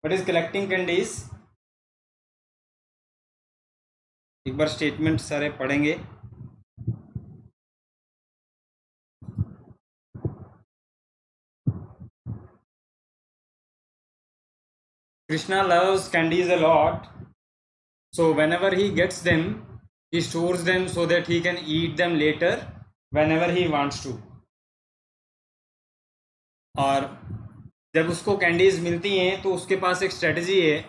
What is collecting candies? एक बार statement सारे पढ़ेंगे। Krishna loves candies a lot, so whenever he gets them, he stores them so that he can eat them later whenever he wants to. और जब उसको candies मिलती हैं तो उसके पास एक स्ट्रेटजी है।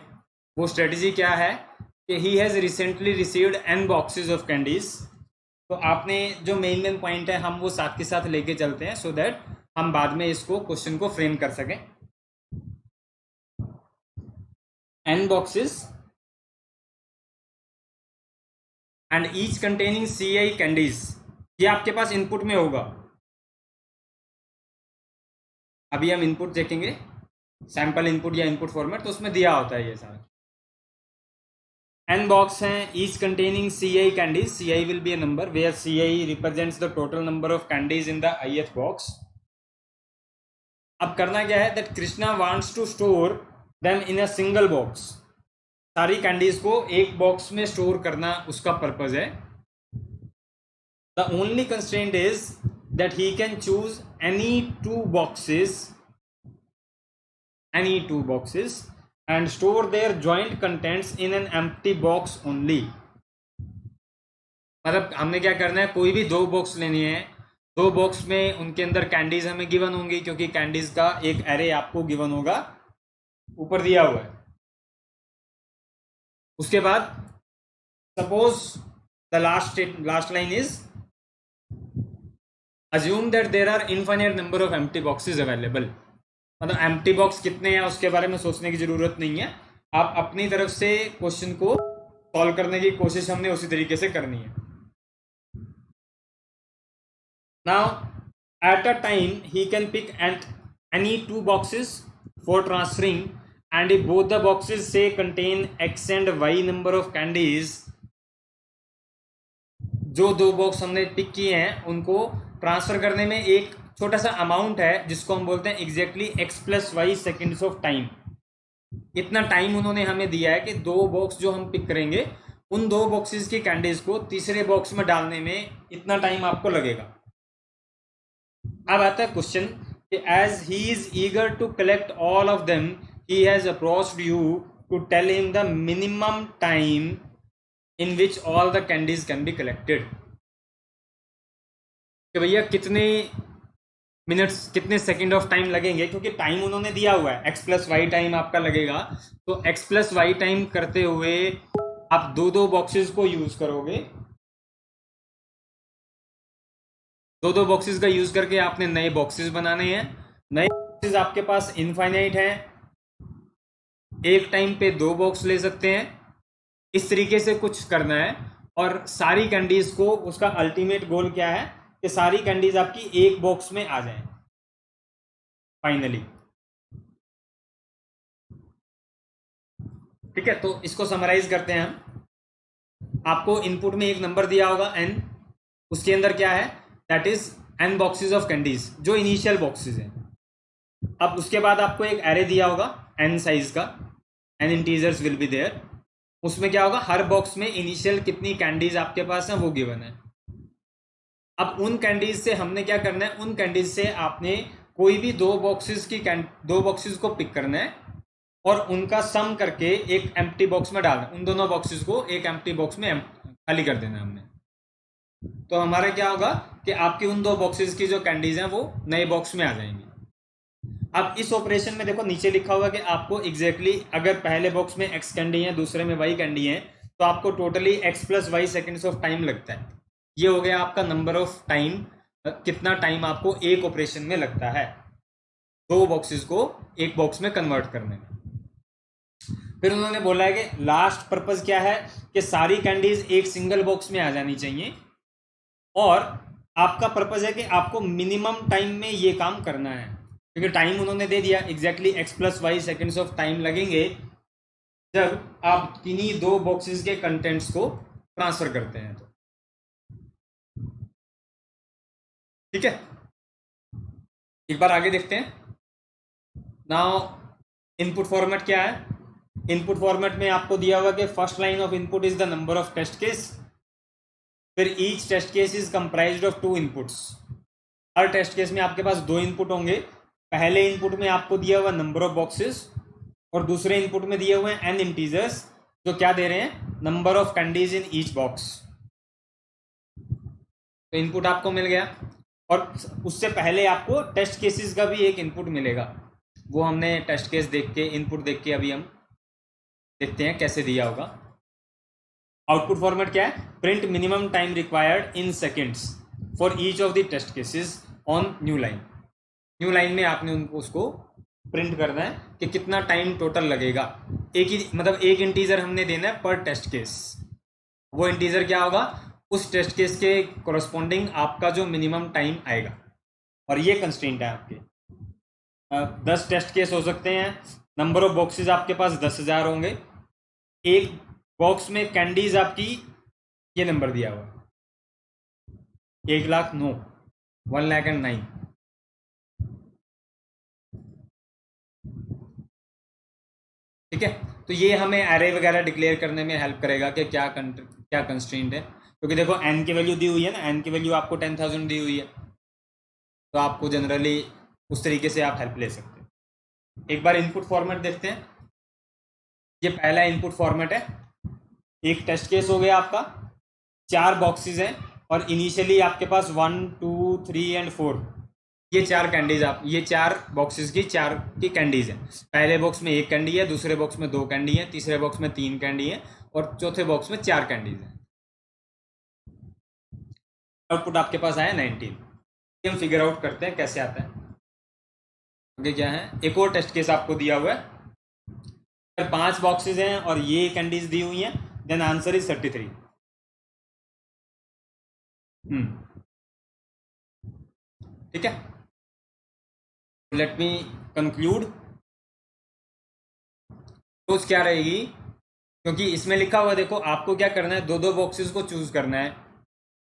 वो स्ट्रेटजी क्या है कि he has recently received an boxes of candies. तो आपने जो मेन पॉइंट है हम वो साथ के साथ लेके चलते हैं सो दैट हम बाद में इसको क्वेश्चन को फ्रेम कर सकें। N boxes and each containing CI candies, ये आपके पास इनपुट में होगा। अभी हम इनपुट देखेंगे, सैंपल इनपुट या इनपुट फॉर्मेट, तो उसमें दिया होता है ये सारा। n बॉक्स हैं each containing CI candies. CI will be a number where CI represents the total number of candies in the ith box. अब करना क्या है that Krishna wants to store them in a single box. सारी candies को एक box में store करना उसका पर्पज है। The only constraint is that he can choose any two boxes and store their joint contents in an empty box only। मतलब हमने क्या करना है, कोई भी दो बॉक्स लेनी है, दो बॉक्स में उनके अंदर कैंडीज हमें गिवन होंगी क्योंकि कैंडीज का एक एरे आपको गिवन होगा, ऊपर दिया हुआ है। उसके बाद suppose the last line is assume that there are infinite number of empty boxes available. मतलब एम्प्टी बॉक्स कितने हैं उसके बारे में सोचने की जरूरत नहीं है, आप अपनी तरफ से क्वेश्चन को सॉल्व करने की कोशिश हमने उसी तरीके से करनी है। Now at a time he can pick any two boxes for transferring, and if both the boxes say contain x and y number of candies, जो दो बॉक्स हमने पिक किए हैं उनको ट्रांसफर करने में एक छोटा सा अमाउंट है जिसको हम बोलते हैं exactly x+y seconds of time. इतना टाइम उन्होंने हमें दिया है कि दो बॉक्स जो हम पिक करेंगे उन दो बॉक्सेस की कैंडीज को तीसरे बॉक्स में डालने में इतना टाइम आपको लगेगा। अब आता है क्वेश्चन कि as he is eager to collect all of them he has approached you to tell him the minimum time in which all the candies can be collected. कि भैया कितने मिनट्स कितने सेकेंड ऑफ टाइम लगेंगे, क्योंकि time उन्होंने दिया हुआ है x+y टाइम आपका लगेगा। तो x+y टाइम करते हुए आप दो दो बॉक्सेस को यूज करोगे, दो दो बॉक्सेस का यूज करके आपने नए बॉक्सेस बनाने हैं। नए बॉक्सेस आपके पास इनफाइनाइट हैं, एक टाइम पे दो बॉक्स ले सकते हैं, इस तरीके से कुछ करना है। और सारी कैंडीज को, उसका अल्टीमेट गोल क्या है कि सारी कैंडीज आपकी एक बॉक्स में आ जाए फाइनली। ठीक है, तो इसको समराइज करते हैं हम। आपको इनपुट में एक नंबर दिया होगा n, उसके अंदर क्या है that is n boxes of candies जो इनिशियल बॉक्सेस हैं। अब उसके बाद आपको एक एरे दिया होगा n साइज का, n integers will be there. उसमें क्या होगा, हर बॉक्स में इनिशियल कितनी कैंडीज आपके पास है वो गिवन है। अब उन कैंडीज से हमने क्या करना है, उन कैंडीज से आपने कोई भी दो बॉक्सेस को पिक करना है और उनका सम करके एक एम्प्टी बॉक्स में डालना है। उन दोनों बॉक्सेस को एक एम्प्टी बॉक्स में खाली कर देना है हमने। तो हमारा क्या होगा कि आपकी उन दो बॉक्सेस की जो कैंडीज हैं वो नए बॉक्स में आ जाएंगी। अब इस ऑपरेशन में देखो नीचे लिखा हुआ कि आपको एग्जैक्टली अगर पहले बॉक्स में x कैंडी है दूसरे में y कैंडी है तो आपको totally x+y seconds of time लगता है। ये हो गया आपका नंबर ऑफ टाइम, कितना टाइम आपको एक ऑपरेशन में लगता है दो बॉक्सेस को एक बॉक्स में कन्वर्ट करने में। फिर उन्होंने बोला है कि लास्ट पर्पस क्या है कि सारी कैंडीज एक सिंगल बॉक्स में आ जानी चाहिए, और आपका पर्पस है कि आपको मिनिमम टाइम में ये काम करना है, क्योंकि टाइम उन्होंने दे दिया exactly x+y seconds of time लगेंगे जब आप किन्हीं दो बॉक्सेस के कंटेंट्स को ट्रांसफर करते हैं। तो ठीक है, एक बार आगे देखते हैं। नाउ इनपुट फॉर्मेट क्या है? इनपुट फॉर्मेट में आपको दिया हुआ कि first line of input is the number of test case, फिर each test case is comprised of 2 inputs. हर टेस्ट केस में आपके पास 2 इनपुट होंगे। पहले इनपुट में आपको दिया हुआ नंबर ऑफ बॉक्सेस और दूसरे इनपुट में दिए हुए हैं n इंटीजर्स, जो क्या दे रहे हैं? Number of candies in each box. तो इनपुट आपको मिल गया और उससे पहले आपको टेस्ट केसेस का भी एक इनपुट मिलेगा। वो हमने टेस्ट केस देख के, इनपुट देख के अभी हम देखते हैं कैसे दिया होगा। आउटपुट फॉर्मेट क्या है? Print minimum time required in seconds for each of the test cases on new line. New line में आपने उनको उसको प्रिंट करना है कि कितना टाइम टोटल लगेगा। एक ही मतलब एक इंटीजर हमने देना है पर टेस्ट केस। वो इंटीजर क्या होगा? उस टेस्ट केस के कोरस्पॉन्डिंग आपका जो मिनिमम टाइम आएगा। और ये कंस्ट्रेंट है आपके। 10 टेस्ट केस हो सकते हैं। नंबर ऑफ बॉक्सेस आपके पास 10,000 होंगे। एक बॉक्स में कैंडीज आपकी ये नंबर दिया हुआ 1,09,000 1,09,000। ठीक है, तो ये हमें एरे वगैरह डिक्लेयर करने में हेल्प करेगा कि क्या कंस्ट्रेंट है। क्योंकि देखो n की वैल्यू दी हुई है ना, n की वैल्यू आपको 10,000 दी हुई है, तो आपको जनरली उस तरीके से आप हेल्प ले सकते हैं। एक बार इनपुट फॉर्मेट देखते हैं। ये पहला इनपुट फॉर्मेट है। एक टेस्ट केस हो गया आपका, 4 बॉक्सेस हैं और इनिशियली आपके पास 1 2 3 एंड 4 ये 4 कैंडीज, आप ये 4 बॉक्सेस की 4 की कैंडीज हैं। पहले बॉक्स में 1 कैंडी है, दूसरे बॉक्स में 2 कैंडी है, तीसरे बॉक्स में 3 कैंडी है और चौथे बॉक्स में 4 कैंडीज हैं। आउटपुट आपके पास आया 19। हम फिगर आउट करते हैं कैसे आता है। ओके, क्या है? एक और टेस्ट केस आपको दिया हुआ है। अगर 5 बॉक्सेस हैं और ये कैंडीज दी हुई हैं, देन आंसर इज 33। ठीक है, लेट मी कंक्लूड। तो क्या रहेगी? क्योंकि इसमें लिखा हुआ देखो, आपको क्या करना है? 2 बॉक्सेस को चूज करना है।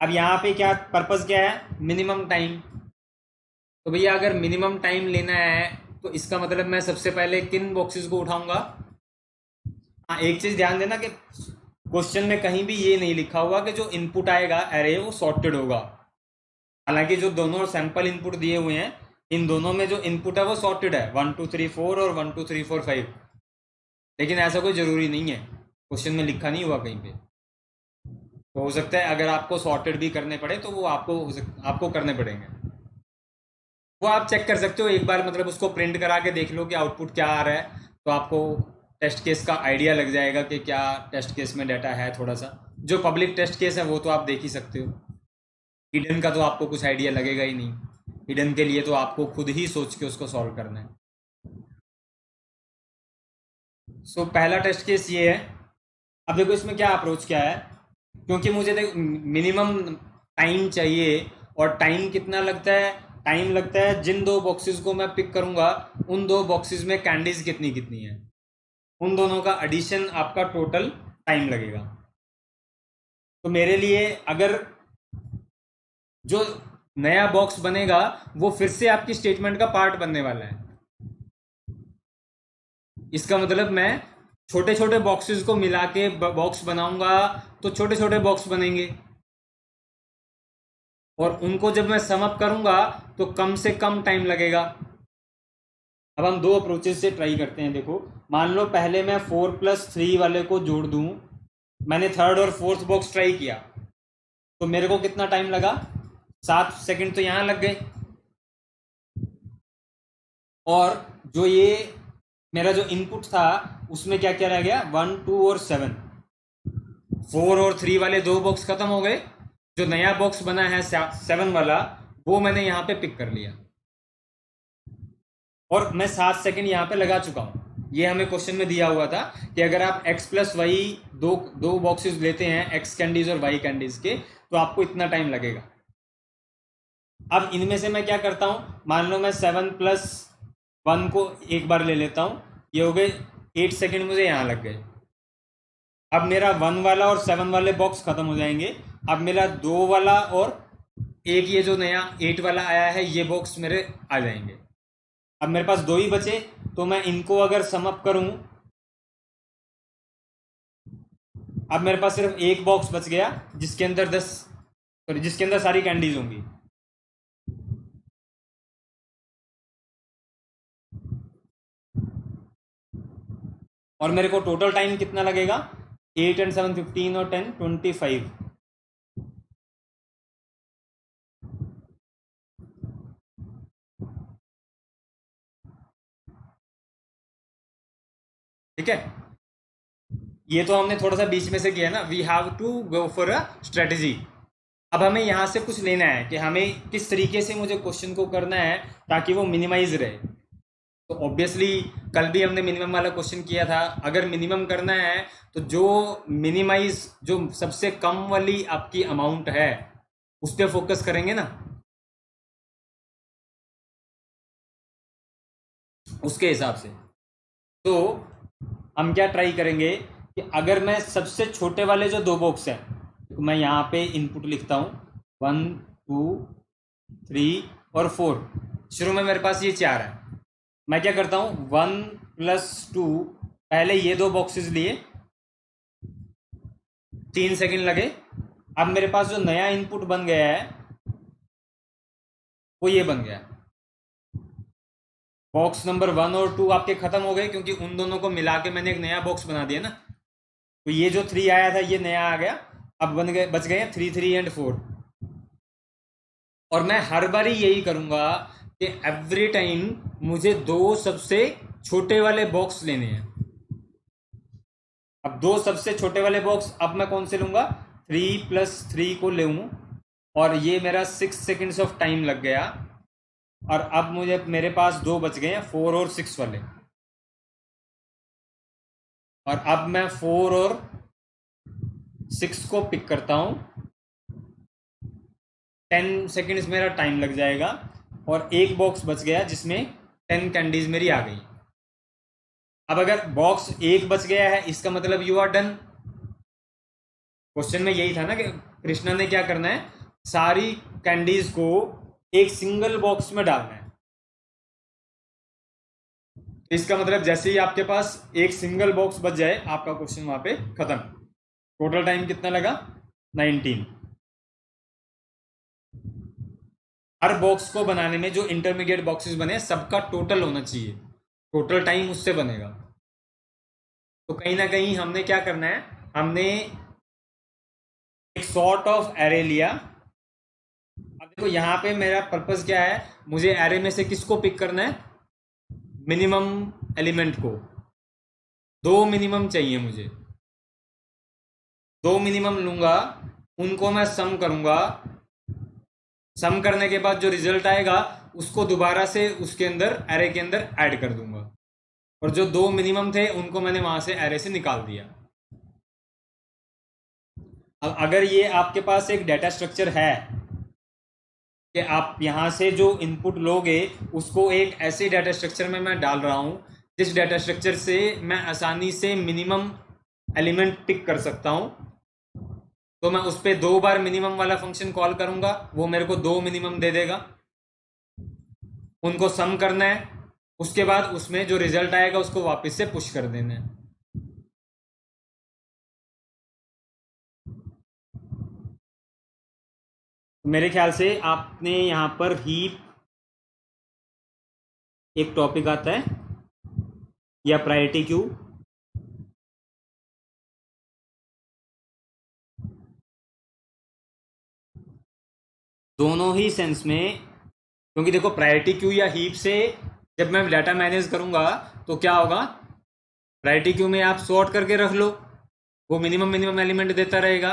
अब यहाँ पे क्या पर्पस क्या है? Minimum time. तो भैया अगर मिनिमम टाइम लेना है तो इसका मतलब मैं सबसे पहले किन बॉक्सेस को उठाऊंगा? हाँ, एक चीज ध्यान देना कि क्वेश्चन में कहीं भी ये नहीं लिखा हुआ कि जो इनपुट आएगा एरे वो सॉर्टेड होगा। हालांकि जो दोनों सैंपल इनपुट दिए हुए हैं, इन दोनों में जो इनपुट है वो सॉर्टेड है, 1 2 3 4 और 1 2 3 4 5। लेकिन ऐसा कोई ज़रूरी नहीं है, क्वेश्चन में लिखा नहीं हुआ कहीं पे। तो हो सकता है अगर आपको सॉर्टेड भी करने पड़े तो वो आपको करने पड़ेंगे। वो आप चेक कर सकते हो एक बार, मतलब उसको प्रिंट करा के देख लो कि आउटपुट क्या आ रहा है, तो आपको टेस्ट केस का आइडिया लग जाएगा कि क्या टेस्ट केस में डाटा है। थोड़ा सा जो पब्लिक टेस्ट केस है वो तो आप देख ही सकते हो, हिडन का तो आपको कुछ आइडिया लगेगा ही नहीं। हिडन के लिए तो आपको खुद ही सोच के उसको सॉल्व करना है। सो पहला टेस्ट केस ये है। अब देखो इसमें क्या अप्रोच क्या है, क्योंकि मुझे मिनिमम टाइम चाहिए। और टाइम कितना लगता है? टाइम लगता है जिन 2 बॉक्सेस को मैं पिक करूंगा उन 2 बॉक्सेस में कैंडीज कितनी कितनी है, उन दोनों का एडिशन आपका टोटल टाइम लगेगा। तो मेरे लिए अगर जो नया बॉक्स बनेगा वो फिर से आपकी स्टेटमेंट का पार्ट बनने वाला है। इसका मतलब मैं छोटे छोटे बॉक्सेस को मिला के बॉक्स बनाऊंगा तो छोटे छोटे बॉक्स बनेंगे, और उनको जब मैं सम अप करूंगा तो कम से कम टाइम लगेगा। अब हम 2 अप्रोचेस से ट्राई करते हैं। देखो, मान लो पहले मैं 4+3 वाले को जोड़ दूं, मैंने 3rd और 4th बॉक्स ट्राई किया तो मेरे को कितना टाइम लगा? 7 सेकंड तो यहाँ लग गए। और जो ये मेरा जो इनपुट था उसमें क्या क्या रह गया? 1 2 और 7। 4 और 3 वाले 2 बॉक्स खत्म हो गए। जो नया बॉक्स बना है 7 वाला, वो मैंने यहाँ पे पिक कर लिया और मैं 7 सेकंड यहाँ पे लगा चुका हूँ। ये हमें क्वेश्चन में दिया हुआ था कि अगर आप x + y दो बॉक्सेस लेते हैं, x कैंडीज और y कैंडीज के, तो आपको इतना टाइम लगेगा। अब इनमें से मैं क्या करता हूँ, मान लो मैं 7+1 को एक बार ले लेता हूँ, ये हो गए 8 सेकंड मुझे यहाँ लग गए। अब मेरा 1 वाला और 7 वाले बॉक्स खत्म हो जाएंगे। अब मेरा 2 वाला और एक ये जो नया 8 वाला आया है ये बॉक्स मेरे आ जाएंगे। अब मेरे पास 2 ही बचे, तो मैं इनको अगर सम अप करूं, अब मेरे पास सिर्फ एक बॉक्स बच गया जिसके अंदर 10, सॉरी, जिसके अंदर सारी कैंडीज होंगी। और मेरे को टोटल टाइम कितना लगेगा? 8 एंड 7 15 और 10 25। ठीक है, ये तो हमने थोड़ा सा बीच में से किया ना। We have to go for a strategy. अब हमें यहाँ से कुछ लेना है कि हमें किस तरीके से मुझे क्वेश्चन को करना है ताकि वो मिनिमाइज रहे। तो ऑब्वियसली कल भी हमने मिनिमम वाला क्वेश्चन किया था। अगर मिनिमम करना है तो जो मिनिमाइज, जो सबसे कम वाली आपकी अमाउंट है उस पर फोकस करेंगे ना, उसके हिसाब से। तो हम क्या ट्राई करेंगे कि अगर मैं सबसे छोटे वाले जो दो बॉक्स हैं, तो मैं यहाँ पे इनपुट लिखता हूँ 1 2 3 और 4। शुरू में मेरे पास ये 4 है। मैं क्या करता हूँ 1 + 2, पहले ये दो बॉक्सेस लिए, 3 सेकंड लगे। अब मेरे पास जो नया इनपुट बन गया है वो ये बन गया। बॉक्स नंबर 1 और 2 आपके खत्म हो गए क्योंकि उन दोनों को मिला के मैंने एक नया बॉक्स बना दिया ना। तो ये जो 3 आया था ये नया आ गया। अब बन गए, बच गए 3 3 एंड 4। और मैं हर बारी यही करूंगा कि एवरी टाइम मुझे दो सबसे छोटे वाले बॉक्स लेने हैं। अब दो सबसे छोटे वाले बॉक्स अब मैं कौन से लूंगा? 3 + 3 को लूँ। और ये मेरा 6 सेकेंड्स ऑफ टाइम लग गया। और अब मुझे, मेरे पास दो बच गए हैं 4 और 6 वाले। और अब मैं 4 और 6 को पिक करता हूँ। 10 सेकेंड्स मेरा टाइम लग जाएगा और एक बॉक्स बच गया जिसमें 10 कैंडीज मेरी आ गई। अब अगर बॉक्स एक बच गया है इसका मतलब यू आर डन। क्वेश्चन में यही था ना कि कृष्णा ने क्या करना है, सारी कैंडीज को एक सिंगल बॉक्स में डालना है। इसका मतलब जैसे ही आपके पास एक सिंगल बॉक्स बच जाए आपका क्वेश्चन वहां पे खत्म। टोटल टाइम कितना लगा? 19। हर बॉक्स को बनाने में जो इंटरमीडिएट बॉक्सेस बने सबका टोटल होना चाहिए, टोटल टाइम उससे बनेगा। तो कहीं ना कहीं हमने क्या करना है, हमने एक सॉर्ट ऑफ एरे लिया। अब देखो यहाँ पे मेरा पर्पस क्या है, मुझे एरे में से किसको पिक करना है? मिनिमम एलिमेंट को। दो मिनिमम चाहिए मुझे, दो मिनिमम लूंगा, उनको मैं सम करूंगा। सम करने के बाद जो रिजल्ट आएगा उसको दोबारा से उसके अंदर, एरे के अंदर ऐड कर दूंगा। और जो दो मिनिमम थे उनको मैंने वहां से एरे से निकाल दिया। अब अगर ये आपके पास एक डाटा स्ट्रक्चर है कि आप यहाँ से जो इनपुट लोगे उसको एक ऐसे डाटा स्ट्रक्चर में मैं डाल रहा हूँ जिस डाटा स्ट्रक्चर से मैं आसानी से मिनिमम एलिमेंट पिक कर सकता हूँ, तो मैं उस पर दो बार मिनिमम वाला फंक्शन कॉल करूंगा, वो मेरे को दो मिनिमम दे देगा। उनको सम करना है, उसके बाद उसमें जो रिजल्ट आएगा उसको वापस से पुश कर देना है। मेरे ख्याल से आपने यहाँ पर हीप एक टॉपिक आता है या प्रायोरिटी क्यू, दोनों ही सेंस में। क्योंकि देखो प्रायोरिटी क्यू या हीप से जब मैं डाटा मैनेज करूंगा तो क्या होगा, प्रायोरिटी क्यू में आप सॉर्ट करके रख लो, वो मिनिमम मिनिमम एलिमेंट देता रहेगा।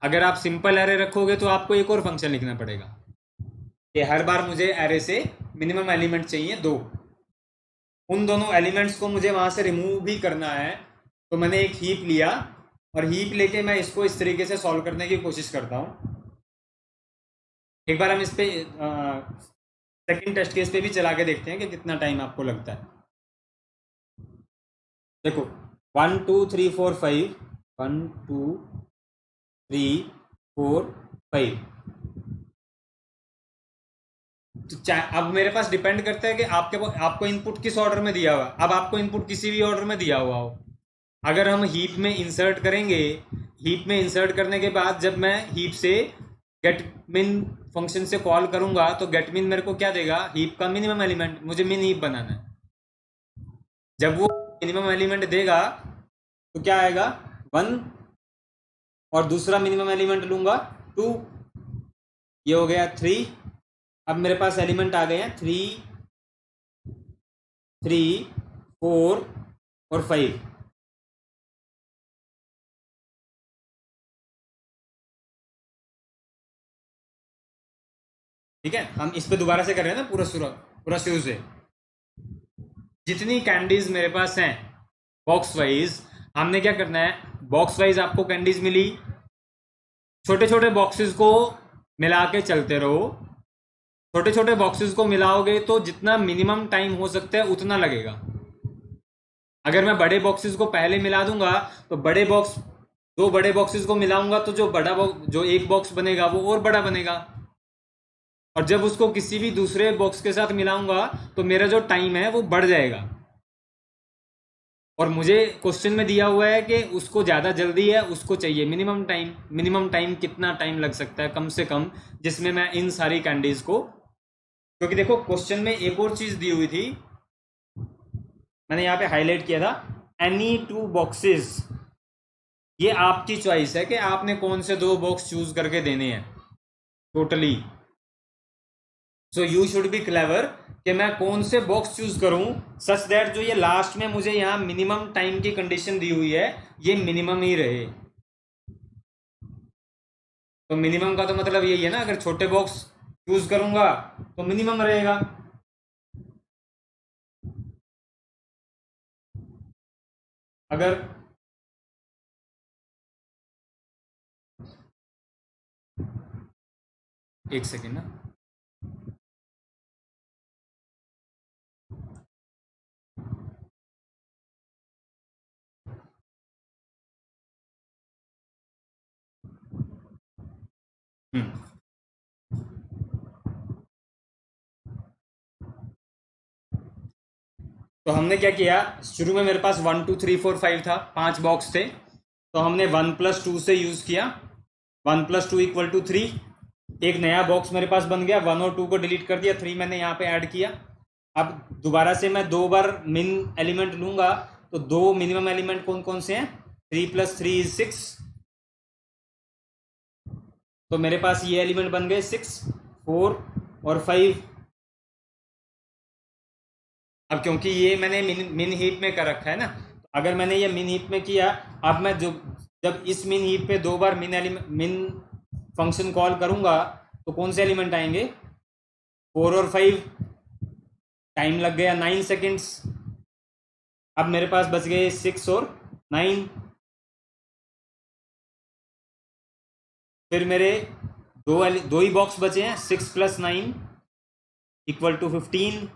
अगर आप सिंपल एरे रखोगे तो आपको एक और फंक्शन लिखना पड़ेगा कि हर बार मुझे एरे से मिनिमम एलिमेंट चाहिए दो। उन दोनों एलिमेंट्स को मुझे वहां से रिमूव भी करना है। तो मैंने एक हीप लिया और हीप लेके मैं इसको इस तरीके से सॉल्व करने की कोशिश करता हूँ। एक बार हम इस पे सेकंड टेस्ट केस पे भी चला के देखते हैं कि कितना टाइम आपको लगता है। देखो 1 2 3 4 5, 1 2 3 4 5। तो अब मेरे पास डिपेंड करता है कि आपको इनपुट किस ऑर्डर में दिया हुआ है। अब आपको इनपुट किसी भी ऑर्डर में दिया हुआ हो, अगर हम हीप में इंसर्ट करेंगे, हीप में इंसर्ट करने के बाद जब मैं हीप से गेट मिन फंक्शन से कॉल करूंगा तो गेट मिन मेरे को क्या देगा, हीप का मिनिमम एलिमेंट। मुझे मिन हीप बनाना है। जब वो मिनिमम एलिमेंट देगा तो क्या आएगा, 1, और दूसरा मिनिमम एलिमेंट लूंगा 2, ये हो गया 3। अब मेरे पास एलिमेंट आ गए हैं 3, 3, 4 और 5। ठीक है, हम इस पे दोबारा से कर रहे हैं ना, पूरा शुरू से। जितनी कैंडीज मेरे पास हैं बॉक्स वाइज, हमने क्या करना है, बॉक्स वाइज आपको कैंडीज मिली, छोटे छोटे बॉक्सेस को मिला के चलते रहो। छोटे छोटे बॉक्सेस को मिलाओगे तो जितना मिनिमम टाइम हो सकता है उतना लगेगा। अगर मैं बड़े बॉक्सेस को पहले मिला दूंगा तो दो बड़े बॉक्सेस को मिलाऊंगा तो जो एक बॉक्स बनेगा वो और बड़ा बनेगा, और जब उसको किसी भी दूसरे बॉक्स के साथ मिलाऊंगा तो मेरा जो टाइम है वो बढ़ जाएगा। और मुझे क्वेश्चन में दिया हुआ है कि उसको ज़्यादा जल्दी है, उसको चाहिए मिनिमम टाइम। मिनिमम टाइम कितना टाइम लग सकता है कम से कम, जिसमें मैं इन सारी कैंडीज को, क्योंकि देखो क्वेश्चन में एक और चीज़ दी हुई थी, मैंने यहाँ पे हाईलाइट किया था, एनी 2 बॉक्सेस। ये आपकी चॉइस है कि आपने कौन से 2 बॉक्स चूज करके देने हैं totally. So you should be clever कि मैं कौन से बॉक्स चूज करूं सच दैट जो ये लास्ट में मुझे यहाँ मिनिमम टाइम की कंडीशन दी हुई है ये मिनिमम ही रहे। तो मिनिमम का तो मतलब यही है ना, अगर छोटे बॉक्स चूज करूंगा तो मिनिमम रहेगा। अगर एक सेकेंड ना, हम्म तो हमने क्या किया, शुरू में मेरे पास 1 2 3 4 5 था, 5 बॉक्स थे, तो हमने 1 + 2 से यूज किया, 1 + 2 = 3। एक नया बॉक्स मेरे पास बन गया, 1 और 2 को डिलीट कर दिया, 3 मैंने यहाँ पे ऐड किया। अब दोबारा से मैं 2 बार मिन एलिमेंट लूंगा, तो 2 मिनिमम एलिमेंट कौन कौन से हैं, 3 + 3 = 6। तो मेरे पास ये एलिमेंट बन गए 6, 4 और 5। अब क्योंकि ये मैंने मिन हीप में कर रखा है ना, तो अगर मैंने ये मिन हीप में किया, अब मैं जो जब इस मिन हीप पे 2 बार मिन फंक्शन कॉल करूंगा तो कौन से एलिमेंट आएंगे, 4 और 5। टाइम लग गया 9 सेकेंड्स। अब मेरे पास बच गए 6 और 9। फिर मेरे दो ही बॉक्स बचे हैं, 6 + 9 = 15।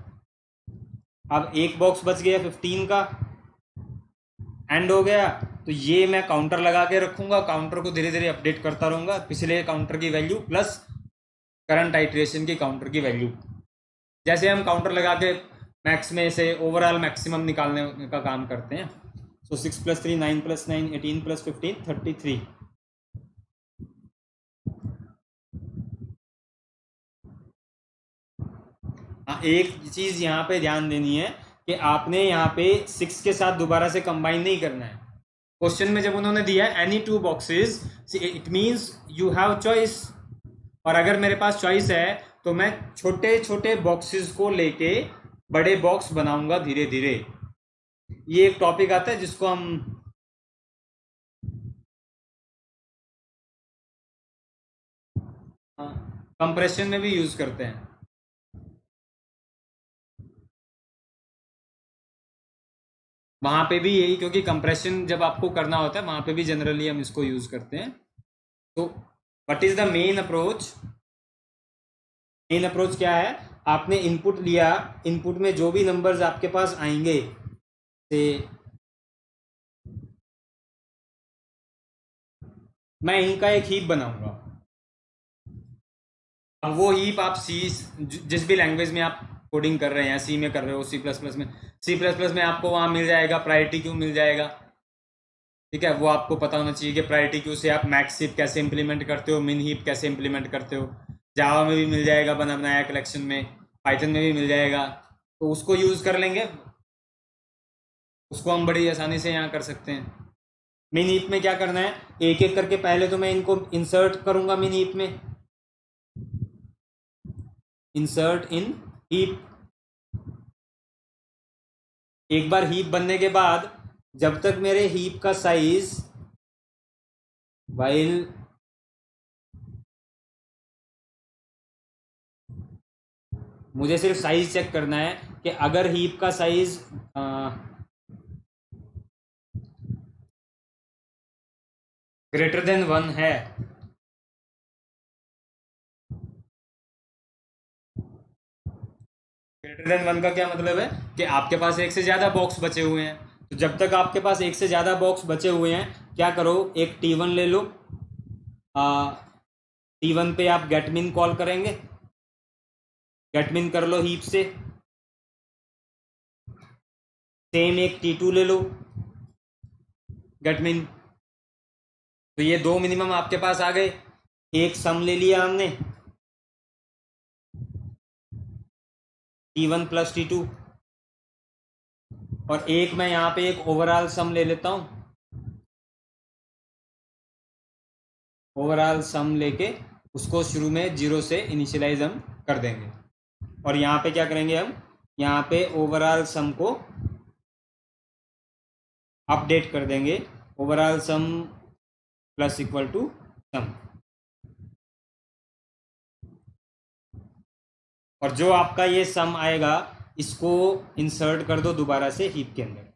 अब एक बॉक्स बच गया 15 का, एंड हो गया। तो ये मैं काउंटर लगा के रखूंगा, काउंटर को धीरे धीरे अपडेट करता रहूंगा, पिछले काउंटर की वैल्यू प्लस करंट आइट्रेशन की काउंटर की वैल्यू। जैसे हम काउंटर लगा के मैक्स में से ओवरऑल मैक्सिमम निकालने का काम करते हैं। सो 6 + 3 9 + 9 18 + 15 33। हाँ, एक चीज यहाँ पे ध्यान देनी है कि आपने यहाँ पे 6 के साथ दोबारा से कंबाइन नहीं करना है। क्वेश्चन में जब उन्होंने दिया any 2 boxes, it means you have choice. और अगर मेरे पास चॉइस है तो मैं छोटे छोटे बॉक्सेस को लेके बड़े बॉक्स बनाऊंगा धीरे धीरे। ये एक टॉपिक आता है जिसको हम कंप्रेशन में भी यूज करते हैं। वहां पे भी यही, क्योंकि कंप्रेशन जब आपको करना होता है वहां पे भी जनरली हम इसको यूज करते हैं। तो what is the main approach, main approach क्या है, आपने इनपुट लिया, इनपुट में जो भी नंबर्स आपके पास आएंगे से मैं इनका एक हीप बनाऊंगा। अब वो हीप आप सी, जिस भी लैंग्वेज में आप कोडिंग कर रहे हैं, सी में कर रहे हो, सी प्लस प्लस में, सी प्लस प्लस में आपको वहाँ मिल जाएगा प्रायोरिटी क्यू मिल जाएगा। ठीक है, वो आपको पता होना चाहिए कि प्रायोरिटी क्यू से आप मैक्स हीप कैसे इंप्लीमेंट करते हो, मिन हीप कैसे इंप्लीमेंट करते हो। जावा में भी मिल जाएगा बना बनाया कलेक्शन में, पाइथन में भी मिल जाएगा, तो उसको यूज़ कर लेंगे, उसको हम बड़ी आसानी से यहाँ कर सकते हैं। मिन हीप में क्या करना है, एक एक करके पहले तो मैं इनको इंसर्ट करूंगा मिन हीप में, इंसर्ट इन हीप। एक बार हीप बनने के बाद जब तक मेरे हीप का साइज, वाइल मुझे सिर्फ साइज चेक करना है कि अगर हीप का साइज ग्रेटर देन 1 है, ग्रेटर देन 1 का क्या मतलब है कि आपके पास एक से ज़्यादा बॉक्स बचे हुए हैं। तो जब तक आपके पास एक से ज़्यादा बॉक्स बचे हुए हैं, क्या करो, एक T1 ले लो, T1 पे आप गेट मिन कॉल करेंगे, गेट मिन कर लो हीप से। सेम एक T2 ले लो, गेट मिन। तो ये दो मिनिमम आपके पास आ गए। एक सम ले लिया हमने, T1 प्लस T2, और एक मैं यहाँ पे एक ओवरऑल सम ले लेता हूँ, ओवरऑल सम लेके उसको शुरू में 0 से इनिशियलाइज हम कर देंगे। और यहाँ पे क्या करेंगे हम, यहाँ पे ओवरऑल सम को अपडेट कर देंगे, overall sum plus equal to sum. और जो आपका ये सम आएगा इसको इंसर्ट कर दो दोबारा से हीप के अंदर,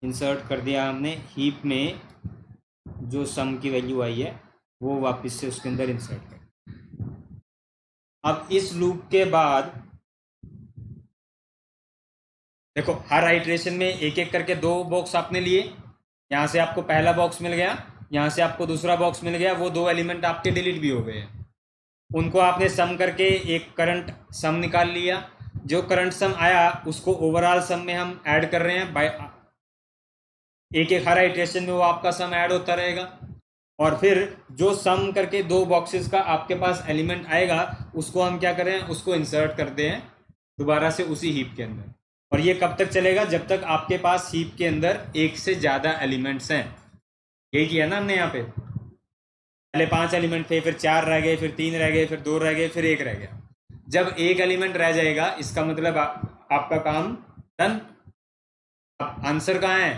इंसर्ट कर दिया हमने हीप में, जो सम की वैल्यू आई है वो वापस से उसके अंदर इंसर्ट कर। अब इस लूप के बाद देखो, हर आइट्रेशन में एक एक करके दो बॉक्स आपने लिए, यहाँ से आपको पहला बॉक्स मिल गया, यहाँ से आपको दूसरा बॉक्स मिल गया, वो दो एलिमेंट आपके डिलीट भी हो गए हैं। उनको आपने सम करके एक करंट सम निकाल लिया, जो करंट सम आया उसको ओवरऑल सम में हम ऐड कर रहे हैं बाय, एक एक हर आइट्रेशन में वो आपका सम ऐड होता रहेगा। और फिर जो सम करके दो बॉक्सेस का आपके पास एलिमेंट आएगा उसको हम क्या करें, उसको इंसर्ट करते हैं दोबारा से उसी हीप के अंदर। और ये कब तक चलेगा, जब तक आपके पास हीप के अंदर एक से ज़्यादा एलिमेंट्स हैं। यही किया ना हमने यहाँ पे, पहले 5 एलिमेंट थे, फिर 4 रह गए, फिर 3 रह गए, फिर 2 रह गए, फिर 1 रह गया। जब एक एलिमेंट रह जाएगा इसका मतलब आपका काम डन। अब आंसर कहाँ है,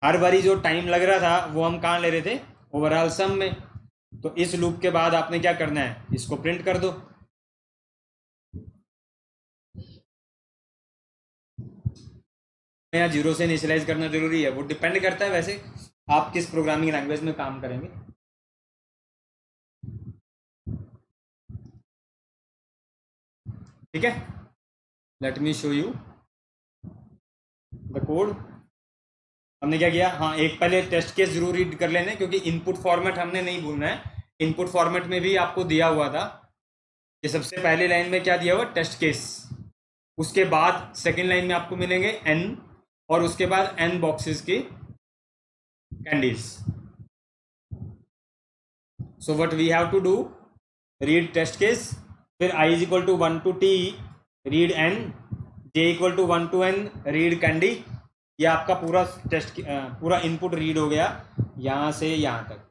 हर बारी जो टाइम लग रहा था वो हम कहाँ ले रहे थे, ओवरऑल सम में। तो इस लूप के बाद आपने क्या करना है, इसको प्रिंट कर दो। यहाँ 0 से इनिशियलाइज करना जरूरी है, वो डिपेंड करता है वैसे आप किस प्रोग्रामिंग लैंग्वेज में काम करेंगे। ठीक है, let me show you the code. हमने क्या किया, हाँ एक पहले टेस्ट केस जरूर रीड कर लेना, क्योंकि इनपुट फॉर्मेट हमने नहीं भूलना है। इनपुट फॉर्मेट में भी आपको दिया हुआ था कि सबसे पहले लाइन में क्या दिया हुआ, टेस्ट केस, उसके बाद सेकेंड लाइन में आपको मिलेंगे n, और उसके बाद n बॉक्सेस की candies. So what we have to do, read test case, फिर i is equal to 1 to t read n, j equal to 1 to n read candy. ये आपका पूरा टेस्ट, पूरा इनपुट रीड हो गया यहाँ से यहाँ तक।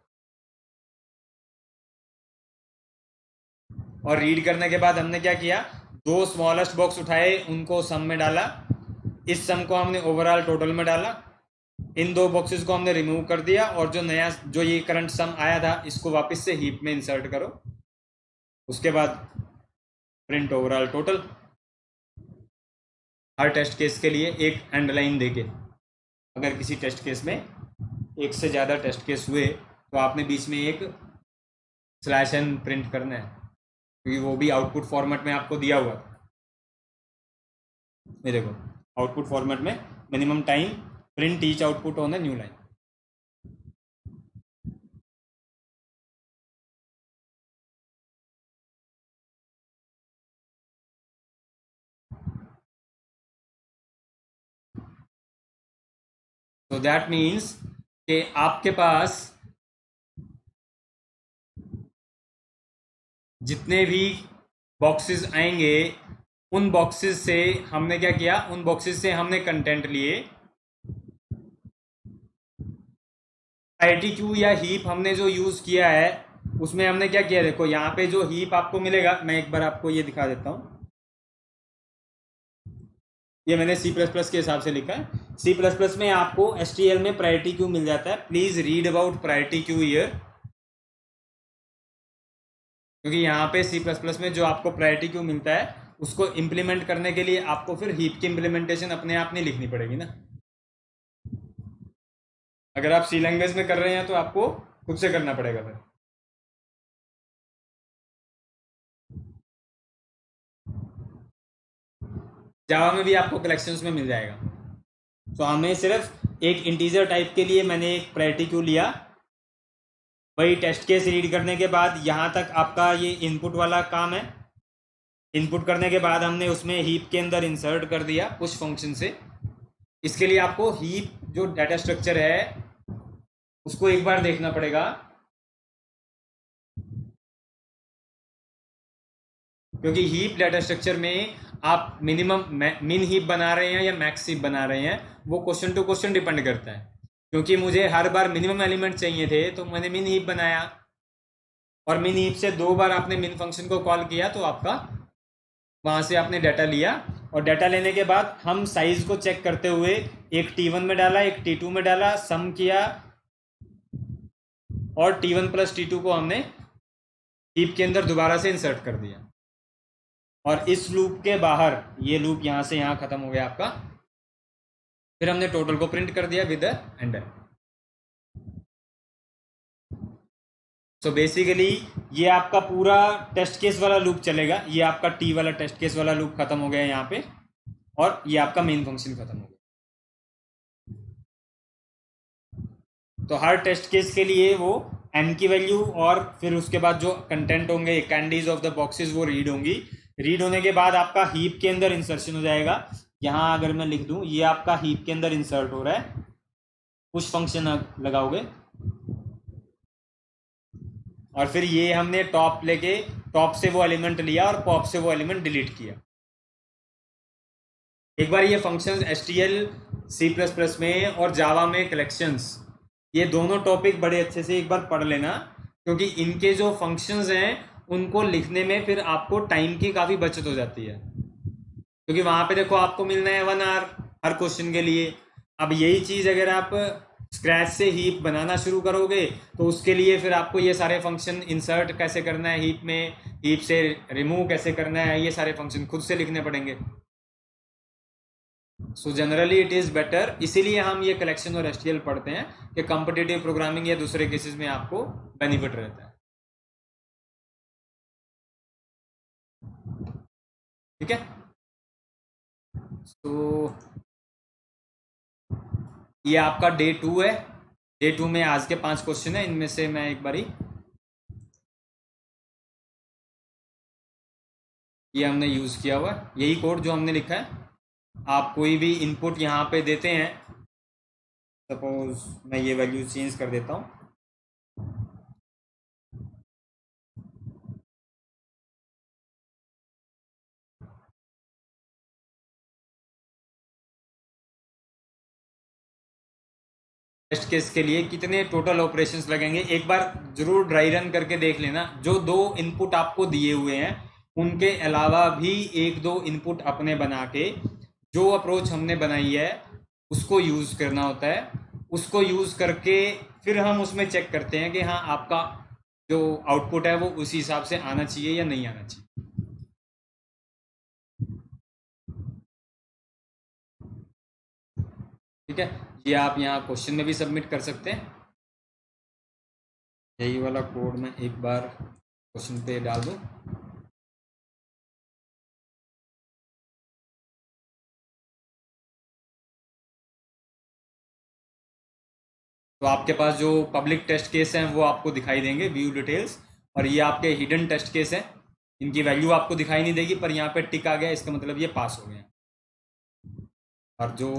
और रीड करने के बाद हमने क्या किया, दो स्मॉलेस्ट बॉक्स उठाए, उनको सम में डाला, इस सम को हमने ओवरऑल टोटल में डाला, इन दो बॉक्सेस को हमने रिमूव कर दिया, और जो नया जो ये करंट सम आया था इसको वापस से हीप में इंसर्ट करो। उसके बाद प्रिंट ओवरऑल टोटल, हर टेस्ट केस के लिए एक एंड लाइन देके। अगर किसी टेस्ट केस में एक से ज़्यादा टेस्ट केस हुए तो आपने बीच में एक स्लैश एन प्रिंट करना है, क्योंकि वो भी आउटपुट फॉर्मेट में आपको दिया हुआ था। ये देखो, आउटपुट फॉर्मेट में minimum time print each output on the new line. तो दैट मीन्स कि आपके पास जितने भी बॉक्सेस आएंगे उन बॉक्सेस से हमने क्या किया, उन बॉक्सेस से हमने कंटेंट लिए। ITQ या हीप हमने जो यूज किया है उसमें हमने क्या किया, देखो यहाँ पे जो हीप आपको मिलेगा, मैं एक बार आपको ये दिखा देता हूँ। ये मैंने C++ के हिसाब से लिखा है। C++ में आपको STL में प्रायोरिटी क्यू मिल जाता है। Please read about priority queue here, क्योंकि यहाँ पे C++ में जो आपको प्रायोरिटी क्यू मिलता है उसको इम्प्लीमेंट करने के लिए आपको फिर हीप की इम्प्लीमेंटेशन अपने आप नहीं लिखनी पड़ेगी ना। अगर आप C लैंग्वेज में कर रहे हैं तो आपको खुद से करना पड़ेगा फिर। जावा में भी आपको कलेक्शंस में मिल जाएगा। तो हमें सिर्फ एक इंटीजर टाइप के लिए मैंने एक प्रायोरिटी क्यू लिया, वही टेस्ट केस रीड करने के बाद यहाँ तक आपका ये इनपुट वाला काम है। इनपुट करने के बाद हमने उसमें हीप के अंदर इंसर्ट कर दिया पुश फंक्शन से। इसके लिए आपको हीप जो डाटा स्ट्रक्चर है उसको एक बार देखना पड़ेगा, क्योंकि हीप डाटा स्ट्रक्चर में आप मिनिमम मिन हीप बना रहे हैं या मैक्स हीप बना रहे हैं वो क्वेश्चन टू क्वेश्चन डिपेंड करता है। क्योंकि मुझे हर बार मिनिमम एलिमेंट चाहिए थे तो मैंने मिन हीप बनाया, और मिन हीप से 2 बार आपने मिन फंक्शन को कॉल किया तो आपका वहां से आपने डाटा लिया। और डाटा लेने के बाद हम साइज को चेक करते हुए एक T1 में डाला, एक T2 में डाला, सम किया, और T1 प्लस T2 को हमने हीप के अंदर दोबारा से इंसर्ट कर दिया। और इस लूप के बाहर ये लूप यहाँ से यहाँ खत्म हो गया आपका। फिर हमने टोटल को प्रिंट कर दिया विद एंडर। सो बेसिकली ये आपका पूरा टेस्ट केस वाला लूप चलेगा। ये आपका टी वाला टेस्ट केस वाला लूप खत्म हो गया यहाँ पे, और ये आपका मेन फंक्शन खत्म हो गया। तो हर टेस्ट केस के लिए वो n की वैल्यू और फिर उसके बाद जो कंटेंट होंगे कैंडीज ऑफ द बॉक्सेस वो रीड होंगी। रीड होने के बाद आपका हीप के अंदर इंसर्शन हो जाएगा। यहाँ अगर मैं लिख दूं ये आपका हीप के अंदर इंसर्ट हो रहा है, पुश फंक्शन लगाओगे, और फिर ये हमने टॉप लेके टॉप से वो एलिमेंट लिया और पॉप से वो एलिमेंट डिलीट किया। एक बार ये फंक्शंस STL C++ में और जावा में कलेक्शंस, ये दोनों टॉपिक बड़े अच्छे से एक बार पढ़ लेना, क्योंकि इनके जो फंक्शंस हैं उनको लिखने में फिर आपको टाइम की काफ़ी बचत हो जाती है। क्योंकि वहाँ पे देखो आपको मिलना है 1 आवर हर क्वेश्चन के लिए। अब यही चीज़ अगर आप स्क्रैच से हीप बनाना शुरू करोगे तो उसके लिए फिर आपको ये सारे फंक्शन इंसर्ट कैसे करना है हीप में, हीप से रिमूव कैसे करना है, ये सारे फंक्शन खुद से लिखने पड़ेंगे। So generally it is better, इसीलिए हम ये कलेक्शन और STL पढ़ते हैं कि कॉम्पिटिटिव प्रोग्रामिंग या दूसरे केसेस में आपको बेनिफिट रहता है। ठीक है। तो ये आपका डे 2 है। डे 2 में आज के 5 क्वेश्चन है, इनमें से मैं एक बारी ये हमने यूज़ किया हुआ है, यही कोड जो हमने लिखा है। आप कोई भी इनपुट यहाँ पे देते हैं, सपोज मैं ये वैल्यू चेंज कर देता हूँ, टेस्ट केस के लिए कितने टोटल ऑपरेशंस लगेंगे एक बार जरूर ड्राई रन करके देख लेना। जो 2 इनपुट आपको दिए हुए हैं उनके अलावा भी 1-2 इनपुट अपने बना के जो अप्रोच हमने बनाई है उसको यूज़ करना होता है। उसको यूज़ करके फिर हम उसमें चेक करते हैं कि हाँ आपका जो आउटपुट है वो उसी हिसाब से आना चाहिए या नहीं आना चाहिए। ठीक है, ये आप यहाँ क्वेश्चन में भी सबमिट कर सकते हैं। यही वाला कोड मैं एक बार क्वेश्चन पे डाल दूँ। तो आपके पास जो पब्लिक टेस्ट केस हैं वो आपको दिखाई देंगे, व्यू डिटेल्स, और ये आपके हिडन टेस्ट केस हैं, इनकी वैल्यू आपको दिखाई नहीं देगी, पर यहाँ पे टिक आ गया, इसका मतलब ये पास हो गया। और जो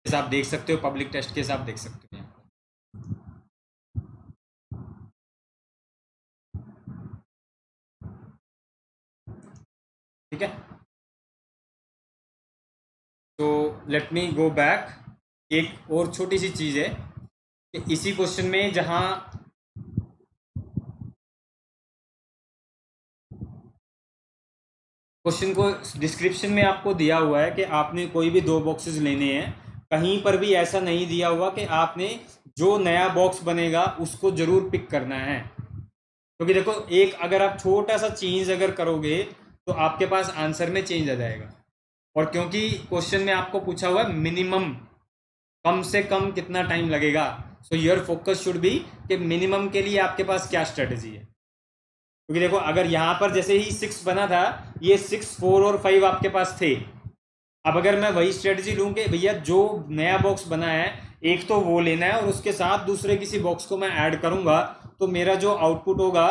केस आप देख सकते हो, पब्लिक टेस्ट केस आप देख सकते हो यहाँ। ठीक है, तो लेट मी गो बैक। एक और छोटी सी चीज़ है कि इसी क्वेश्चन में जहां क्वेश्चन को डिस्क्रिप्शन में आपको दिया हुआ है कि आपने कोई भी 2 बॉक्सेस लेने हैं, कहीं पर भी ऐसा नहीं दिया हुआ कि आपने जो नया बॉक्स बनेगा उसको जरूर पिक करना है। क्योंकि देखो, एक अगर आप छोटा सा चेंज अगर करोगे तो आपके पास आंसर में चेंज आ जाएगा। और क्योंकि क्वेश्चन में आपको पूछा हुआ है मिनिमम, कम से कम कितना टाइम लगेगा, so your focus should be कि मिनिमम के लिए आपके पास क्या स्ट्रेटेजी है। क्योंकि देखो, अगर यहां पर जैसे ही 6 बना था, ये 6, 4 और 5 आपके पास थे। अब अगर मैं वही स्ट्रेटजी लूं कि भैया जो नया बॉक्स बना है एक तो वो लेना है और उसके साथ दूसरे किसी बॉक्स को मैं ऐड करूंगा, तो मेरा जो आउटपुट होगा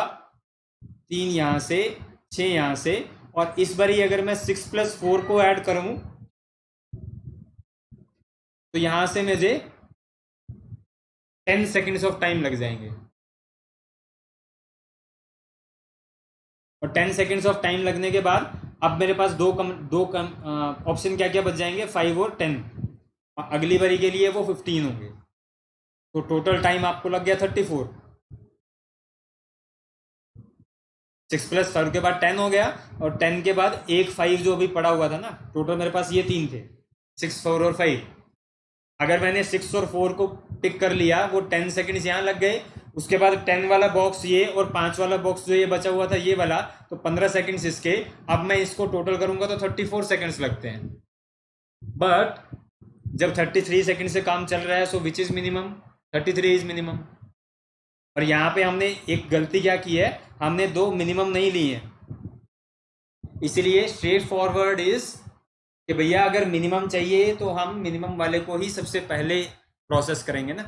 3 यहां से, 6 यहां से, और इस बारी अगर मैं 6+4 को ऐड करूं तो यहां से मुझे 10 सेकेंड्स ऑफ टाइम लग जाएंगे। और 10 सेकेंड्स ऑफ टाइम लगने के बाद अब मेरे पास दो कम ऑप्शन क्या क्या बच जाएंगे, 5 और 10। अगली बारी के लिए वो 15 होंगे। तो टोटल टाइम आपको लग गया 34। 6+5 के बाद 10 हो गया, और 10 के बाद एक 5 जो अभी पड़ा हुआ था ना, टोटल मेरे पास ये 3 थे, 6, 4 और 5। अगर मैंने 6 और 4 को टिक कर लिया, वो 10 सेकेंड्स यहाँ लग गए। उसके बाद 10 वाला बॉक्स ये, और 5 वाला बॉक्स जो ये बचा हुआ था ये वाला, तो 15 सेकेंड्स इसके। अब मैं इसको टोटल करूंगा तो 34 सेकेंड्स लगते हैं। बट जब 33 सेकेंड से काम चल रहा है, so which is minimum, 33 is minimum. और यहाँ पे हमने एक गलती क्या की है, हमने 2 मिनिमम नहीं ली है। इसलिए स्ट्रेट फॉरवर्ड इज कि भैया अगर मिनिमम चाहिए तो हम मिनिमम वाले को ही सबसे पहले प्रोसेस करेंगे ना।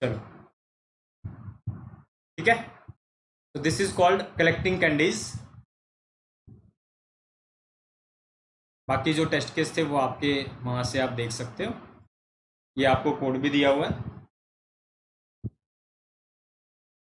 चलो, ठीक है, तो this is called collecting candies. बाकी जो टेस्ट केस थे वो आपके वहां से आप देख सकते हो, ये आपको कोड भी दिया हुआ है।